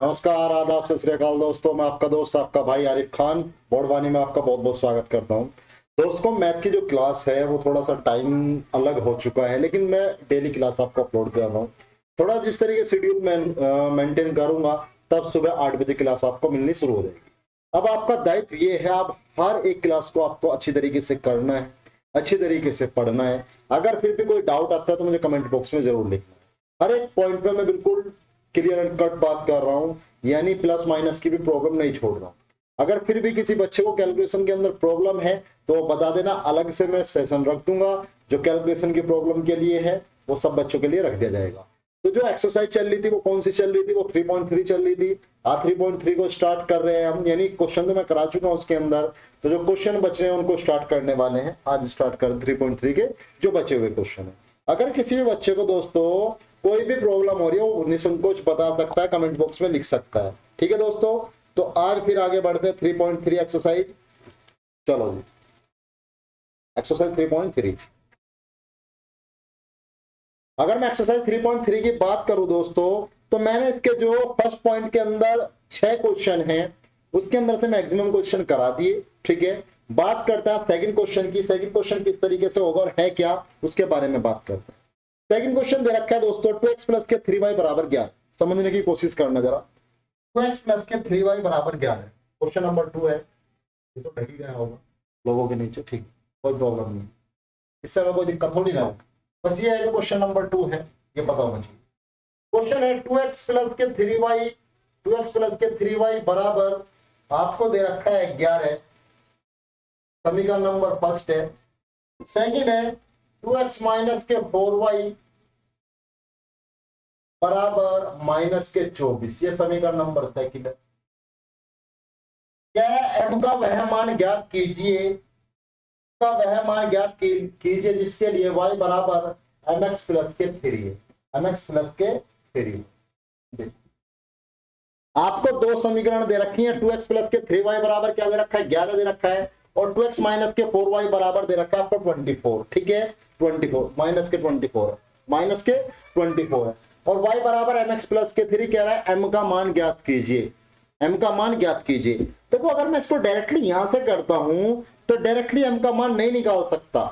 नमस्कार, आदाब, सत श्री अकाल दोस्तों। मैं आपका दोस्त, आपका भाई आरिफ खान बोडवानी में आपका बहुत बहुत स्वागत करता हूं। दोस्तों, मैथ की जो क्लास है वो थोड़ा सा टाइम अलग हो चुका है, लेकिन मैं डेली क्लास आपको अपलोड कर रहा हूं। थोड़ा जिस तरीके शेड्यूल मैं मेंटेन करूंगा, तब सुबह 8 बजे क्लास आपको मिलनी शुरू हो जाएगी। अब आपका दायित्व ये है, आप हर एक क्लास को आपको अच्छी तरीके से करना है, अच्छी तरीके से पढ़ना है। अगर फिर भी कोई डाउट आता है तो मुझे कमेंट बॉक्स में जरूर लिखना है। हर एक पॉइंट पे मैं बिल्कुल क्लियर एंड कट बात कर रहा हूं, यानी प्लस माइनस की भी प्रॉब्लम नहीं छोड़ रहा हूं। अगर फिर भी किसी बच्चे को कैलकुलेशन के अंदर प्रॉब्लम है तो बता देना, अलग से मैं सेशन रख दूंगा। जो कैलकुलेशन की प्रॉब्लम के लिए है वो सब बच्चों के लिए रख दिया जाएगा। तो जो एक्सरसाइज चल रही थी वो कौन सी चल रही थी? वो 3.3 चल रही थी। आज 3.3 को स्टार्ट कर रहे हैं हम, यानी क्वेश्चन तो मैं करा चुका हूं उसके अंदर। तो जो क्वेश्चन बच रहे हैं उनको स्टार्ट करने वाले हैं। आज स्टार्ट कर 3.3 के जो बचे हुए क्वेश्चन है। अगर किसी भी बच्चे को दोस्तों कोई भी प्रॉब्लम हो रही है वो निसंकोच बता सकता है, कमेंट बॉक्स में लिख सकता है। ठीक है दोस्तों, तो आज फिर आगे बढ़ते हैं 3.3 एक्सरसाइज। चलो जी, एक्सरसाइज 3.3। अगर मैं एक्सरसाइज 3.3 की बात करूं दोस्तों, तो मैंने इसके जो फर्स्ट पॉइंट के अंदर 6 क्वेश्चन हैं उसके अंदर से मैक्सिमम क्वेश्चन करा दिए। ठीक है, बात करते हैं सेकंड क्वेश्चन की। सेकंड क्वेश्चन किस तरीके से होगा और है क्या, उसके बारे में बात करते हैं। सेकंड क्वेश्चन दे रखा है दोस्तों, 2x प्लस के 3y बराबर 11। समझने की कोशिश करना जरा। 2x प्लस के 3y बराबर 11 क्वेश्चन नंबर 2 है। ये तो ढक ही गया होगा लोगों के नीचे, ठीक, कोई प्रॉब्लम नहीं, इससे हमें कोई दिक्कत थोड़ी ना हो। बस ये है कि क्वेश्चन नंबर 2 है, ये पता होना चाहिए। क्वेश्चन है 2x प्लस के 3y, 2x प्लस के 3y बराबर आपको दे रखा है 11। समीकरण नंबर फर्स्ट है। सेकंड है 2x माइनस के 4y बराबर माइनस के 24। ये समीकरण नंबर सेकंड है। क्या है? m का वह मान ज्ञात कीजिए, का वह मान ज्ञात कीजिए जिसके लिए y बराबर mx प्लस के 3 है। mx प्लस के 3। आपको दो समीकरण दे रखी है। 2x प्लस के 3y बराबर क्या दे रखा है? 11 दे रखा है। और 2x माइनस के 4y बराबर दे रखा है आपको 24। ठीक है, 24 माइनस के 24 है, माइनस के 24 है। और y बराबर mx प्लस के 3 कह रहा है m का मान ज्ञात कीजिए, m का मान ज्ञात कीजिए। देखो, अगर मैं इसको डायरेक्टली यहां से करता हूं तो डायरेक्टली m का मान नहीं निकाल सकता।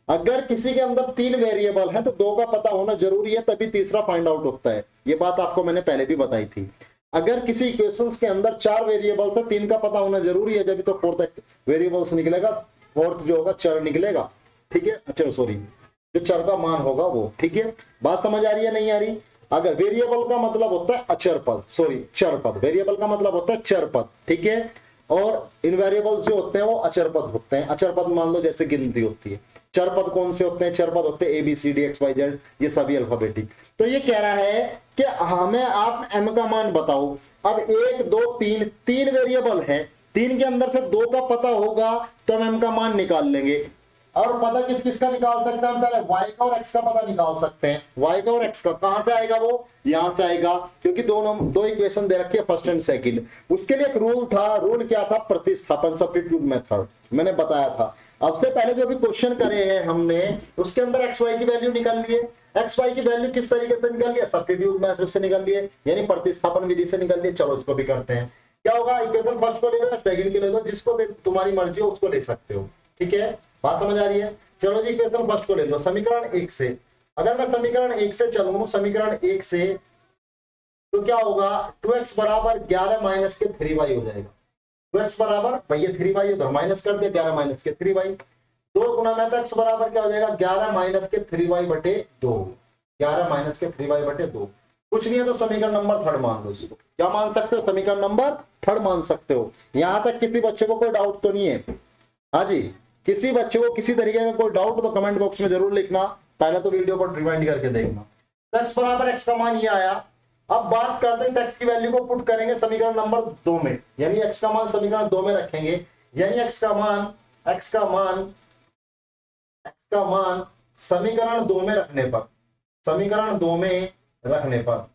अगर किसी के अंदर 3 वेरिएबल है तो 2 का पता होना जरूरी है, तभी तीसरा फाइंड आउट होता है। ये बात आपको मैंने पहले भी बताई थी। अगर किसी इक्वेशंस के अंदर 4 वेरिएबल्स है, 3 का पता होना जरूरी है, जब तो फोर्थ वेरिएबल्स निकलेगा, फोर्थ जो होगा चर निकलेगा। ठीक है, चर सॉरी, जो चर का मान होगा वो। ठीक है, बात समझ आ रही है नहीं आ रही? अगर वेरिएबल का मतलब होता है अचर पद, सॉरी चर पद, वेरिएबल का मतलब होता है चर पद। ठीक है, और इनवेरिएबल्स जो होते हैं वो अचर पद होते हैं। अचर पद मान लो जैसे गिनती होती है। चर पद कौन से होते हैं? चर पद होते हैं A B C D X Y Z, ये सभी अल्फाबेटिक। तो ये कह रहा है कि हमें आप m का मान बताओ। अब 1 2 3 तीन वेरिएबल है, 3 के अंदर से 2 का पता होगा तो हम m का मान निकाल लेंगे। और पता किस किस का निकाल सकते हैं? पहले y का और x का पता निकाल सकते हैं। y का और x का कहां से आएगा? वो यहां से आएगा, क्योंकि दो इक्वेशन दे रखी है, फर्स्ट एंड सेकंड। उसके लिए एक रूल था। रूल क्या था? प्रतिस्थापन, सब्स्टिट्यूट मेथड, मैंने बताया था। अब से पहले जो भी क्वेश्चन करे हैं हमने, उसके अंदर एक्स वाई की वैल्यू निकाल लिए। एक्स वाई की वैल्यू किस तरीके से निकाल लिया? सब्स्टिट्यूट मेथड से निकाल लिए, यानी प्रतिस्थापन विधि से निकाल लिए। चलो इसको भी करते हैं। क्या होगा? इक्वेशन फर्स्ट को ले लो, सेकंड को ले लो, जिसको तुम्हारी मर्जी हो उसको ले सकते हो। ठीक है, बात समझ आ रही है? चलो जी, इक्वेशन फर्स्ट को ले लो, समीकरण 1 से। अगर मैं समीकरण 1 से चलूं, समीकरण 1 से, तो क्या होगा? 2x बराबर 11 माइनस के 3y हो जाएगा। 2x बराबर, भैया 3y उधर माइनस कर दिया, 11 माइनस के 3y। 2 गुना में x बराबर क्या हो जाएगा? 11 माइनस के 3y बटे 2। 11 माइनस के 3y बटे 2। कुछ नहीं है तो समीकरण नंबर थर्ड मान लो इसको। क्या मान सकते हो? समीकरण नंबर थर्ड मान सकते हो। यहां तक किसी बच्चे को कोई डाउट तो नहीं है? हाँ जी, किसी बच्चे को किसी तरीके का कोई डाउट तो कमेंट बॉक्स में जरूर लिखना। पहले तो वीडियो को रिवाइंड करके देखना। तो x बराबर x का मान ये आया। अब बात करते हैं इस x की वैल्यू को पुट करेंगे समीकरण नंबर 2 में, यानी x का मान समीकरण 2 में रखेंगे। यानी x का मान समीकरण 2 में रखने पर, समीकरण 2 में रखने पर,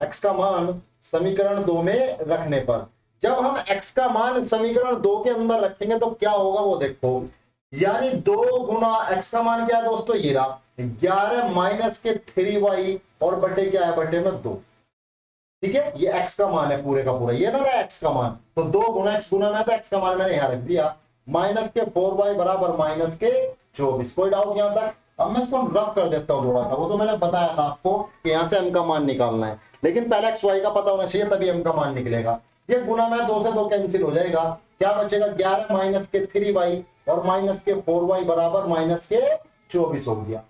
x का मान समीकरण 2 में रखने पर, जब हम x का मान समीकरण 2 के अंदर रखेंगे तो क्या होगा वो देखो। यानी 2 गुना x का मान क्या है दोस्तों? ये रहा 11 माइनस के 3y और बटे क्या है? बटे में 2। ठीक है, ये x का मान है पूरे का पूरा, ये ना रहा x का मान, तो 2 गुना x गुना में, तो x का मान मैंने यहाँ रख दिया, माइनस के 4y बराबर माइनस के 24। कोई डाउट यहाँ तक? अब मैं इसको रफ कर देता हूँ थोड़ा सा, वो तो मैंने बताया था आपको कि यहाँ से m का मान निकालना है, लेकिन पहले x y का पता होना चाहिए तभी m का मान निकलेगा। ये गुना में 2 से 2 कैंसिल हो जाएगा, क्या बचेगा 11 माइनस के 3y और माइनस के 4y बराबर माइनस के 24 हो गया।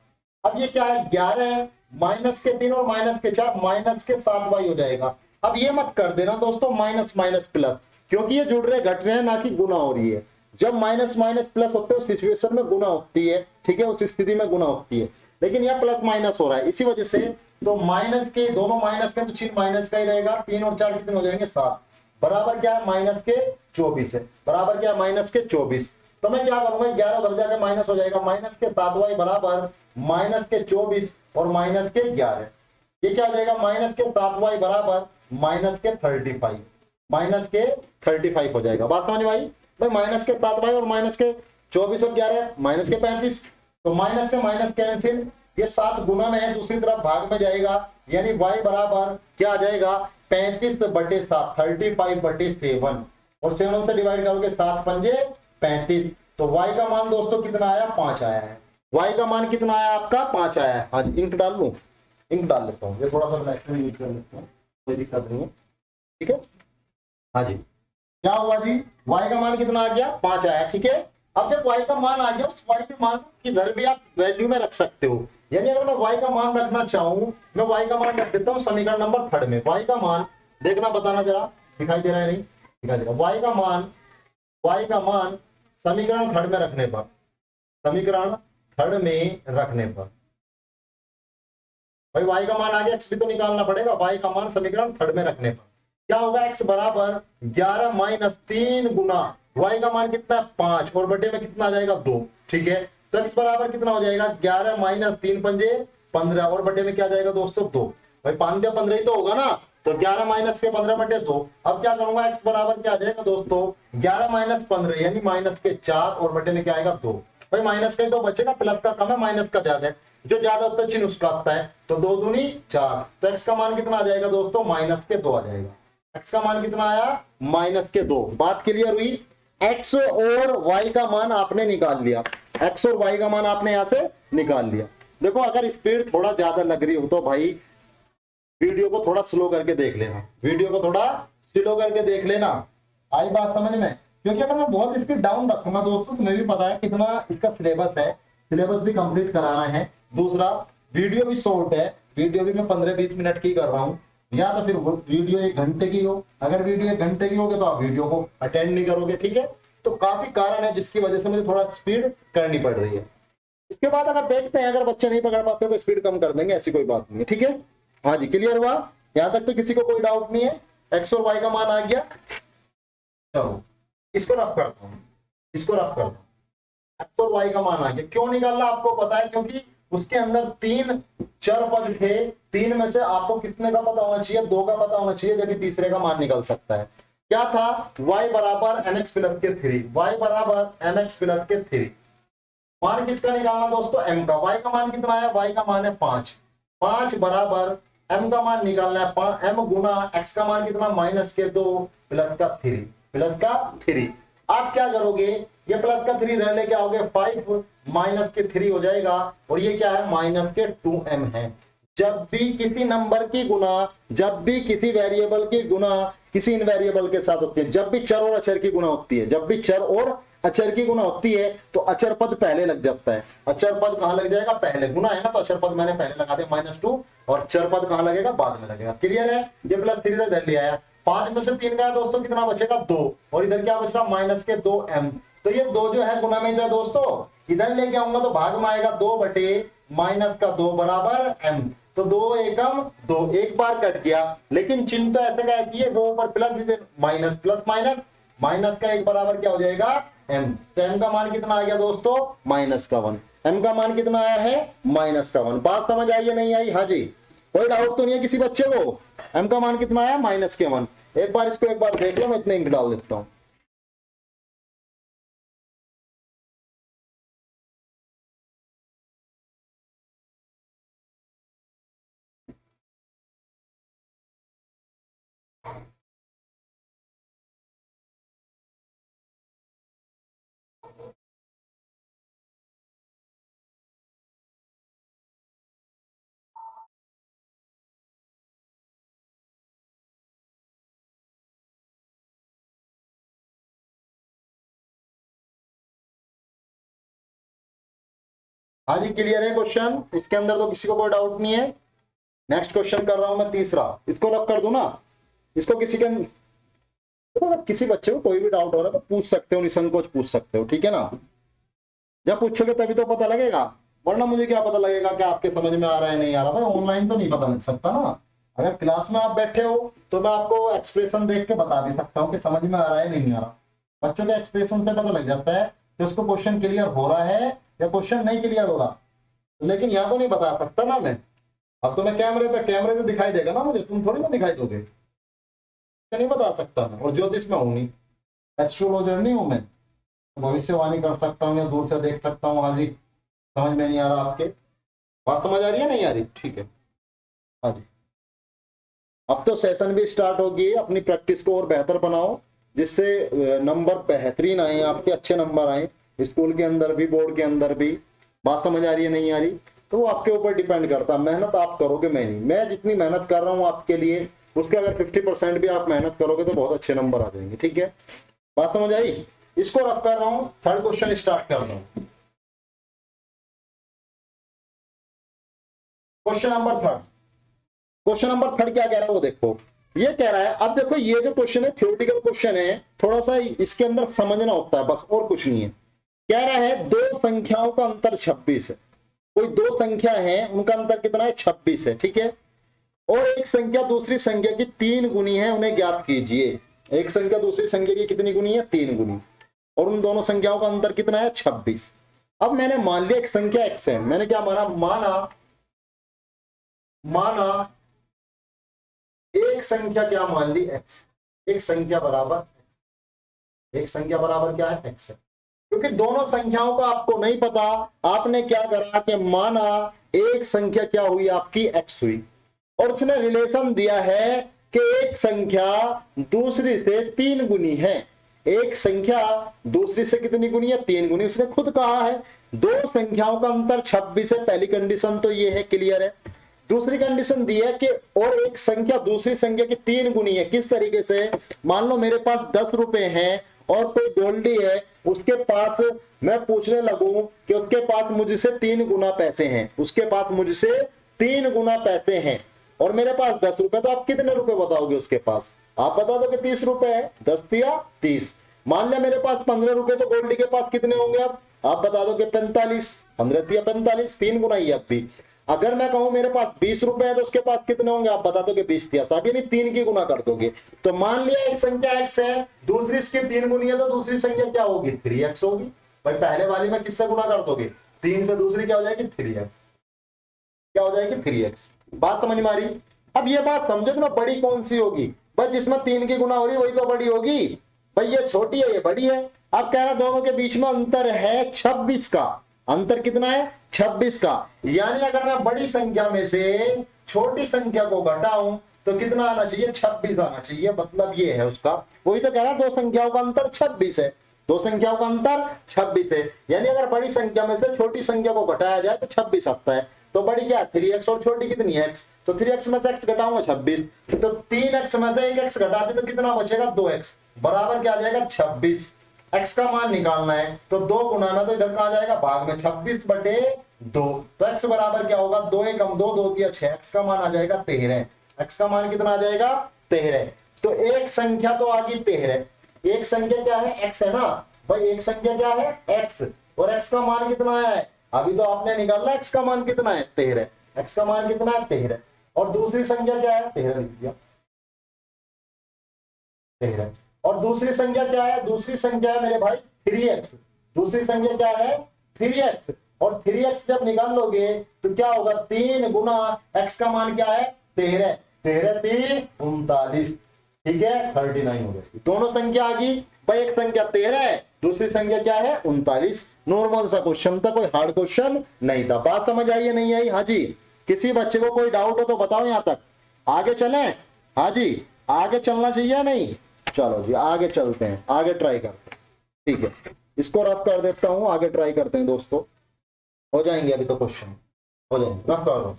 अब ये क्या है 11 है, माइनस के 3 और माइनस के 4, माइनस के 7y हो जाएगा। अब ये मत कर देना दोस्तों माइनस माइनस प्लस, क्योंकि ये जुड़ रहे घट रहे हैं ना कि गुना हो रही है। जब माइनस माइनस प्लस होते हैं उस सिचुएशन में गुना होती है, ठीक है, उस स्थिति में गुना होती है, लेकिन यह प्लस माइनस हो रहा है इसी वजह से। तो माइनस के दोनों माइनस में, तो चिन्ह माइनस का ही रहेगा, 3 और 4 कितने हो जाएंगे 7, बराबर क्या है माइनस के 24 है, बराबर क्या है माइनस के 24। तो मैं क्या करूंगा 11 उधर जाके माइनस हो जाएगा, माइनस के 7y बराबर माइनस के 24 और माइनस के 11, ये क्या हो जाएगा माइनस के 7y बराबर माइनस के 35, माइनस के 35 हो जाएगा। बात समझ में आई भाई? माइनस के 7y और माइनस के 24 और 11 माइनस के 35, तो माइनस से माइनस कैंसिल, ये 7 गुना में है, दूसरी तरफ भाग में जाएगा, यानी y बराबर क्या आ जाएगा 35/7, 35/7, और 7 से डिवाइड करोगे 7 पंजे 35, तो y का मान दोस्तों कितना आया 5 आया है। y का मान कितना आया आपका 5 आया है। हाँ जी, इंक डाल लूं, इंक डाल लेता हूँ, ये थोड़ा सा ब्लैक में यूज कर लेता हूँ, कोई दिक्कत नहीं है, ठीक है। हाँ जी, क्या हुआ जी y का मान कितना आ गया 5 आया, ठीक है। अब जब y का मान आ गया उस y के मान की इधर भी आप वैल्यू में रख सकते हो, यानी अगर मैं y का मान रखना चाहूं, मैं y का मान रख देता हूं समीकरण नंबर 3 में। y का मान देखना, बताना जरा, दिखाई दे रहा है नहीं दिखाई दे रहा, y का मान समीकरण 3 में रखने पर, समीकरण 3 में रखने पर भाई y का मान आ गया, x भी तो निकालना पड़ेगा, y का मान समीकरण 3 में रखने पर क्या होगा x बराबर 11 माइनस 3 गुना y का मान कितना है 5 और बटे में कितना आ जाएगा 2, ठीक है। तो x बराबर कितना हो जाएगा 11 माइनस 3 पंजे 15 और बटे में क्या जाएगा दोस्तों 2, भाई 5 15 ही तो होगा ना, तो 11 माइनस के 15 बटे 2। अब क्या करूंगा x बराबर क्या आ जाएगा दोस्तों 11 माइनस 15 यानी माइनस के 4 और बटे में क्या आएगा 2, भाई माइनस का ही तो बचेगा, प्लस का कम है माइनस का ज्यादा है, जो ज्यादा होता है चिन्ह उसका आता है, तो 2 दूनी 4, तो x का मान कितना आ जाएगा दोस्तों माइनस के 2 आ जाएगा। x का मान कितना आया माइनस के 2। बात क्लियर हुई? x और y का मान आपने निकाल लिया, x और y का मान आपने यहां से निकाल लिया। देखो अगर स्पीड थोड़ा ज्यादा लग रही हो तो भाई वीडियो को थोड़ा स्लो करके देख लेना, वीडियो को थोड़ा स्लो करके देख लेना। आई बात समझ में? क्योंकि अगर मैं बहुत स्पीड डाउन रखूंगा दोस्तों, तुम्हें भी पता है कितना इसका सिलेबस है, सिलेबस भी कंप्लीट कराना है। दूसरा वीडियो भी शॉर्ट है, वीडियो भी मैं 15-20 मिनट की कर रहा हूँ, या तो फिर वीडियो 1 घंटे की हो, अगर वीडियो 1 घंटे की होगी तो आप वीडियो को अटेंड नहीं करोगे, ठीक है। तो काफी कारण है जिसकी वजह से मुझे थोड़ा स्पीड करनी पड़ रही है। इसके बाद अगर देखते हैं अगर बच्चे नहीं पकड़ पाते तो स्पीड कम कर देंगे, ऐसी कोई बात नहीं है, ठीक है। हाँ जी, क्लियर हुआ? यहां तक तो किसी को कोई डाउट नहीं है? एक्स और वाई का मान आ गया, चलो इसको रफ करता हूं, इसको रफ करता हूं। एक्स और वाई का मान आ गया, क्यों निकालना आपको पता है, क्योंकि उसके अंदर 3 चर पद थे, 3 में से आपको कितने का पता होना चाहिए 2 का पता होना चाहिए, जबकि तीसरे का मान निकल सकता है। क्या था y बराबर mx प्लस के 3, y बराबर mx प्लस के 3, मान किसका निकालना दोस्तों m का। y का मान कितना है, y का मान है 5, 5 बराबर m का मान निकालना है m गुना x का मान कितना माइनस के 2 प्लस का 3, प्लस का 3। आप क्या करोगे, ये प्लस का 3 इधर लेके आओगे, 5 माइनस के 3 हो जाएगा, और ये क्या है माइनस के 2m है। जब भी किसी नंबर की गुना, जब भी किसी वेरिएबल की गुना किसी इनवेरिएबल के साथ होती है, जब भी चर और अचर की गुना होती है, जब भी चर और अचर की गुना होती है तो अचर पद पहले लग जाता है। अचर पद कहां लग जाएगा, पहले। गुना है ना तो अचर पद मैंने पहले लगा दिया -2, और चर पद कहां लगेगा, बाद में लगेगा। क्लियर है? ये प्लस 3 इधर ले आया, 5 में से 3 का दोस्तों कितना बचेगा 2, और इधर क्या बचेगा माइनस के 2m। तो ये 2 जो है गुना में जो है दोस्तों इधर लेके आऊंगा तो भाग में आएगा 2 बटे माइनस का 2 बराबर m, तो 2 एकम 2, एक बार कट गया, लेकिन चिन्ह तो ऐसे का ऐसी है, वो ऊपर plus minus, plus minus, minus का 1 बराबर क्या हो जाएगा m। तो m का मान कितना आ गया दोस्तों माइनस का 1, m का मान कितना आया है माइनस का 1। बात समझ आई या नहीं आई? हाँ जी, कोई डाउट तो नहीं है किसी बच्चे को? m का मान कितना आया माइनस के 1। एक बार इसको एक बार देख लो, मैं इतने इंक डाल देता हूं। हाँ जी, क्लियर है क्वेश्चन? इसके अंदर तो किसी को कोई डाउट नहीं है। नेक्स्ट क्वेश्चन कर रहा हूं मैं, तीसरा। इसको रब कर दूं ना? इसको किसी के तो अगर किसी बच्चे को कोई भी डाउट हो रहा है तो पूछ सकते हो, निसंकोच पूछ सकते हो, ठीक है ना? जब पूछोगे तभी तो पता लगेगा, वरना मुझे क्या पता लगेगा कि आपके समझ में आ रहा है नहीं आ रहा? भाई ऑनलाइन तो नहीं पता लग सकता ना। अगर क्लास में आप बैठे हो तो मैं आपको एक्सप्रेशन देख के बता भी सकता हूँ कि समझ में आ रहा है नहीं आ रहा। बच्चों के एक्सप्रेशन से पता लग जाता है कि उसको क्वेश्चन क्लियर हो रहा है या क्वेश्चन नहीं क्लियर हो रहा। लेकिन यहाँ तो नहीं बता सकता ना मैं। अब तो मैं कैमरे पे दिखाई देगा ना मुझे, तुम थोड़ी ना दिखाई दोगे, नहीं बता सकता मैं। और ज्योतिष में हूं नहीं, एस्ट्रोलॉजर नहीं हूं मैं, भविष्यवाणी कर सकता हूँ या दूर से देख सकता हूँ। हाँ जी, समझ में नहीं आ रहा आपके? बात समझ आ रही है नहीं आ रही? ठीक है, हाँ जी। अब तो सेशन भी स्टार्ट होगी, अपनी प्रैक्टिस को और बेहतर बनाओ जिससे नंबर बेहतरीन आए, आपके अच्छे नंबर आए, स्कूल के अंदर भी बोर्ड के अंदर भी। बात समझ आ रही है नहीं आ रही? तो वो आपके ऊपर डिपेंड करता है। मेहनत आप करोगे, मैं नहीं। मैं जितनी मेहनत कर रहा हूँ आपके लिए, उसके अगर 50% भी आप मेहनत करोगे तो बहुत अच्छे नंबर आ जाएंगे, ठीक है? बात समझ आई? इसको रफ कर रहा हूँ, थर्ड क्वेश्चन स्टार्ट कर रहा हूँ। Question number third. Question number third क्या कह रहा है वो देखो। ये कह रहा है, अब देखो ये जो क्वेश्चन है थ्योरेटिकल क्वेश्चन है, थोड़ा सा इसके अंदर समझना होता है बस, और कुछ नहीं है। कह रहा है दो संख्याओं का अंतर 26 है। कोई दो संख्या है, उनका अंतर कितना है? 26 है, ठीक है? और एक संख्या दूसरी संख्या की 3 गुनी है, उन्हें ज्ञात कीजिए। एक संख्या दूसरी संख्या की कितनी गुनी है? 3 गुनी। और उन दोनों संख्याओं का अंतर कितना है? 26। अब मैंने मान लिया एक संख्या x है। मैंने क्या माना? माना एक संख्या क्या मान ली? x। एक संख्या बराबर क्या है? x है। क्योंकि दोनों संख्याओं का आपको नहीं पता, आपने क्या करा कि माना एक संख्या क्या हुई? आपकी x हुई। और उसने रिलेशन दिया है कि एक संख्या दूसरी से 3 गुनी है। एक संख्या दूसरी से कितनी गुनी है? 3 गुनी। उसने खुद कहा है दो संख्याओं का अंतर 26 है। पहली कंडीशन तो ये है, क्लियर है? दूसरी कंडीशन दी है कि और एक संख्या दूसरी संख्या की 3 गुनी है। किस तरीके से? मान लो मेरे पास 10 रुपए हैं और कोई गोल्डी है, उसके पास मैं पूछने लगूं कि उसके पास मुझसे 3 गुना पैसे हैं, उसके पास मुझसे 3 गुना पैसे हैं और मेरे पास 10 रुपए, तो आप कितने रुपए बताओगे उसके पास? आप बता दो कि 30 रुपए है। 10 दिया 30। मान लिया मेरे पास 15 रुपए, तो गोल्डी के पास कितने होंगे? आप बता दो कि 45। 15 दिया 45, 3 गुना ही अब भी। अगर मैं कहूं मेरे पास 20 रुपए है तो उसके पास कितने होंगे? आप बता दो कि 20 दिया 60, यानी 3 की गुना कर दोगे। तो मान लिया एक संख्या x है, दूसरी इसकी 3 गुनी है, तो दूसरी संख्या क्या होगी? 3x होगी। भाई पहले वाली में किससे गुना कर दोगे? 3 से। दूसरी क्या हो जाएगी? 3x। क्या हो जाएगी? 3x। बात समझ में आ रही? अब ये बात समझो ना, बड़ी कौन सी होगी? भाई जिसमें 3 की गुना हो रही है वही तो बड़ी होगी। भाई ये छोटी है, ये बड़ी है। अब कह रहा दोनों के बीच में अंतर है 26 का। अंतर कितना है? 26 का। यानी अगर मैं बड़ी संख्या में से छोटी संख्या को घटाऊं तो कितना आना चाहिए? 26 आना चाहिए। मतलब ये है उसका। वही तो कह रहा दो संख्याओं का अंतर 26 है। दो संख्याओं का अंतर 26 है। यानी अगर बड़ी संख्या में से छोटी संख्या को घटाया जाए तो 26 आता है। तो बड़ी क्या? 3x और छोटी कितनी है? x। तो 3x में से x घटाऊंगा 26, तो 3x में से 1x घटा दे तो कितना बचेगा? 2x। बराबर क्या आ जाएगा? 26। x का मान निकालना है तो 2 गुना में, तो इधर का आ जाएगा भाग में 26/2। तो x बराबर क्या होगा? 2 1 2 2 दिया 6। x का मान आ जाएगा 13। x का मान कितना आ जाएगा? 13। तो एक संख्या तो आ गई 13। एक संख्या क्या है? x है ना भाई। एक संख्या क्या है? x। और x का मान कितना है? अभी तो आपने निकालना x का मान कितना है? 13। x का मान कितना है? 13। और दूसरी संख्या क्या है? 13 लिख दिया, 13। और दूसरी संख्या क्या है? दूसरी संख्या है मेरे भाई 3x। दूसरी संख्या क्या है? 3x। और 3x जब निकाल लोगे तो क्या होगा? 3 गुना x का मान क्या है? 13। 13 3 39। ठीक है, 39 हो गई। दोनों संख्या आ गई भाई। एक संख्या 13 है, दूसरी संख्या क्या है? 39। नॉर्मल सा क्वेश्चन था, कोई हार्ड क्वेश्चन नहीं था। बात समझ आई या नहीं आई? हाँ जी। किसी बच्चे को कोई डाउट हो तो बताओ, यहां तक आगे चलें? हाँ जी। आगे चलना चाहिए या नहीं? चलो जी आगे चलते हैं, आगे ट्राई करते हैं। ठीक है, इसको रफ कर देता हूं, आगे ट्राई करते हैं दोस्तों। हो जाएंगे अभी तो क्वेश्चन, हो जाएंगे, रफ कर दो।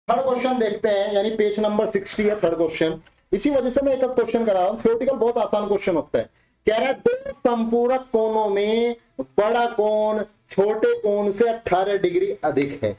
थर्ड क्वेश्चन देखते हैं, यानी पेज नंबर 60 है थर्ड क्वेश्चन। इसी वजह से मैं एक क्वेश्चन करा रहा हूं, थ्योरेटिकल बहुत आसान क्वेश्चन होता है। कह रहा है दो संपूरक कोणों में बड़ा कोण छोटे कोण से 18 डिग्री अधिक है।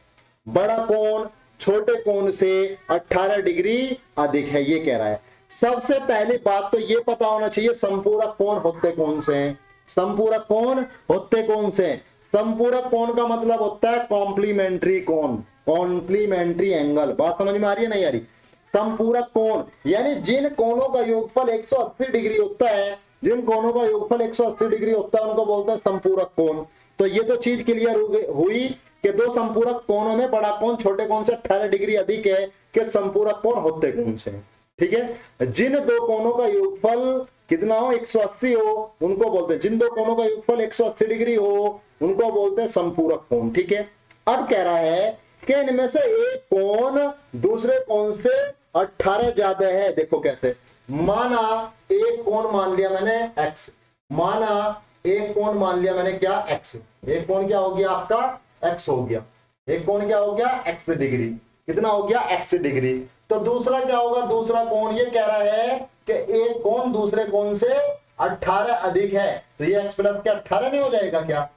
बड़ा कोण छोटे कोण से 18 डिग्री अधिक है, ये कह रहा है। सबसे पहली बात तो ये पता होना चाहिए संपूरक कोण होते कौन से हैं। संपूरक कोण होते कौन से? संपूरक कोण का मतलब होता है कॉम्प्लीमेंट्री कोण, कॉम्प्लीमेंट्री एंगल। बात समझ में आ रही है नहीं आ रही? संपूरक कोण यानी जिन कोणों का योगफल 180 डिग्री होता है, जिन कोणों का योगफल 180 डिग्री होता है उनको बोलते हैं संपूरक कोण। तो ये तो चीज क्लियर हुई कि दो संपूरक कोणों में बड़ा कोण छोटे कोण से 18 डिग्री अधिक है, कि संपूरक कोण होते कौन से? ठीक है, जिन दो कोणों का योगफल कितना हो 180 हो उनको बोलते हैं, जिन दो कोणों का योगफल 180 डिग्री हो उनको बोलते हैं संपूरक कोण। ठीक है, अब कह रहा है कि इनमें से एक कोण दूसरे कोण से 18 ज्यादा है। देखो कैसे, माना एक कोण मान लिया मैंने x, माना एक कोण मान लिया मैंने क्या x, एक कोण क्या हो गया आपका x हो गया, एक कोण क्या हो गया x डिग्री, कितना हो गया x डिग्री। तो दूसरा क्या होगा, दूसरा कोण ये कह रहा है कि एक कोण दूसरे कोण से 18 अधिक है, तो ये x प्लस के 18 नहीं हो जाएगा क्या?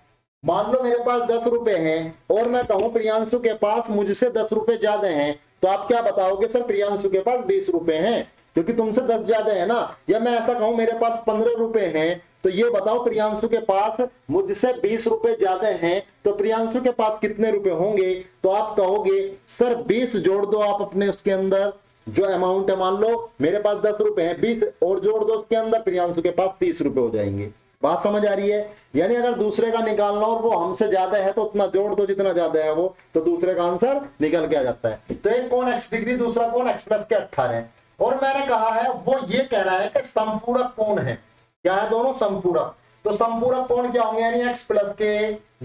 मान लो मेरे पास 10 रुपए हैं और मैं कहूं प्रियांशु के पास मुझसे 10 रुपए ज्यादा हैं, तो आप क्या बताओगे सर प्रियांशु के पास 20 रुपए हैं क्योंकि तुमसे 10 ज्यादा है ना। या मैं ऐसा कहूं मेरे पास 15 रुपए हैं, तो ये बताओ प्रियांशु के पास मुझसे 20 रुपए ज्यादा हैं, तो प्रियांशु के पास कितने रुपए होंगे? तो आप कहोगे सर 20 जोड़ दो आप अपने उसके अंदर जो अमाउंट है, मान लो मेरे पास 10 रुपए हैं, 20 और जोड़ दो उसके अंदर, प्रियांशु के पास 30 रुपए हो जाएंगे। बात समझ आ रही है? यानी अगर दूसरे का निकालना और वो हमसे ज्यादा है तो उतना जोड़ दो जितना ज्यादा है वो, तो दूसरे का आंसर निकल के आ जाता है। तो एक कोण x डिग्री, दूसरा कोण x प्लस के 18 है। और मैंने कहा है वो ये कह रहा है कि संपूरक कोण है। क्या है दोनों? संपूरक। तो संपूरक कोण क्या होंगे, यानी x प्लस के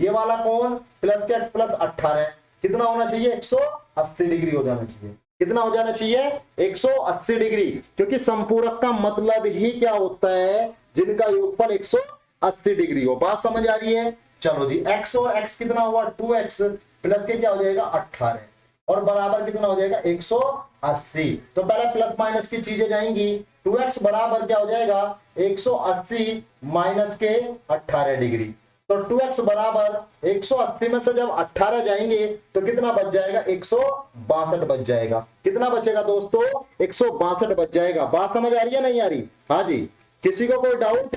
ये वाला कोण प्लस के x प्लस 18 कितना होना चाहिए? 180 डिग्री हो जाना चाहिए। कितना हो जाना चाहिए? 180 डिग्री, क्योंकि संपूरक का मतलब ही क्या होता है, जिनका योगफल 180 डिग्री हो। बात समझ आ रही है? चलो जी, x और x कितना हुआ 2x प्लस के क्या हो जाएगा 18 और बराबर कितना हो जाएगा 180। तो पहले प्लस माइनस की चीजें जाएंगी, 2x बराबर क्या हो जाएगा 180 माइनस के 18 डिग्री। तो 2x बराबर 180 में से जब 18 जाएंगे तो कितना बच जाएगा 162 बच जाएगा। कितना बचेगा दोस्तों? 162 बच जाएगा। बात समझ आ रही है नहीं आ रही? हाँ जी, किसी को कोई डाउट?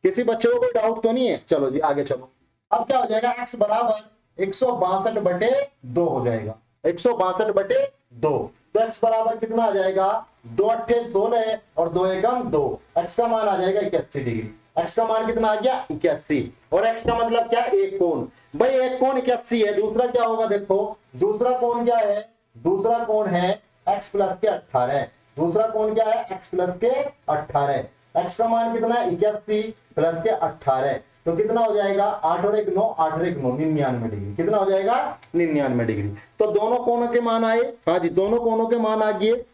किसी बच्चे को कोई डाउट तो नहीं है? चलो जी आगे चलो। अब क्या हो जाएगा, x बराबर 162/2 हो जाएगा, 162/2। तो x बराबर कितना आ जाएगा 2 8 16 और 2 एकम 2, x का मान आ जाएगा 81 डिग्री। x का मान कितना आ गया 81, और x का मतलब क्या? एक कोण। भाई एक कोण 81 है, दूसरा क्या होगा देखो, दूसरा कोण क्या है? दूसरा कोण है x प्लस के 18। दूसरा कोण क्या है? x प्लस के 18। x का मान कितना है 81 प्लस के 18, तो कितना हो जाएगा 8 और 1 9, 8 और 1 9, 99 डिग्री। कितना हो जाएगा 99 डिग्री। तो दोनों कोणों के मान आए। हाँ जी, दोनों कोणों के मान आ गए।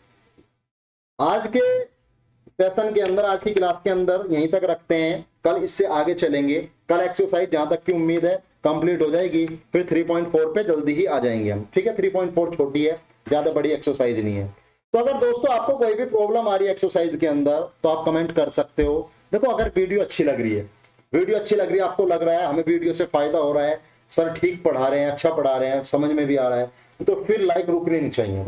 आज के सेशन के अंदर, आज की क्लास के अंदर यहीं तक रखते हैं, कल इससे आगे चलेंगे। कल एक्सरसाइज जहां तक की उम्मीद है कंप्लीट हो जाएगी, फिर 3.4 पे जल्दी ही आ जाएंगे हम। ठीक है, 3.4 छोटी है, ज्यादा बड़ी एक्सरसाइज नहीं है। तो अगर दोस्तों आपको कोई भी प्रॉब्लम आ रही है एक्सरसाइज के अंदर तो आप कमेंट कर सकते हो। देखो अगर वीडियो अच्छी लग रही है, वीडियो अच्छी लग रही है, आपको लग रहा है हमें वीडियो से फायदा हो रहा है, सर ठीक पढ़ा रहे हैं, अच्छा पढ़ा रहे हैं, समझ में भी आ रहा है, तो फिर लाइक रुकनी नहीं चाहिए।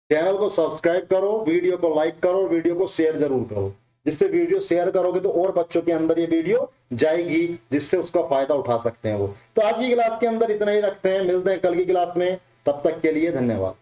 चैनल को सब्सक्राइब करो, वीडियो को लाइक करो, वीडियो को शेयर जरूर करो, जिससे वीडियो शेयर करोगे तो और बच्चों के अंदर ये वीडियो जाएगी, जिससे उसका फायदा उठा सकते हैं वो। तो आज की क्लास के अंदर इतना ही रखते हैं, मिलते हैं कल की क्लास में, तब तक के लिए धन्यवाद।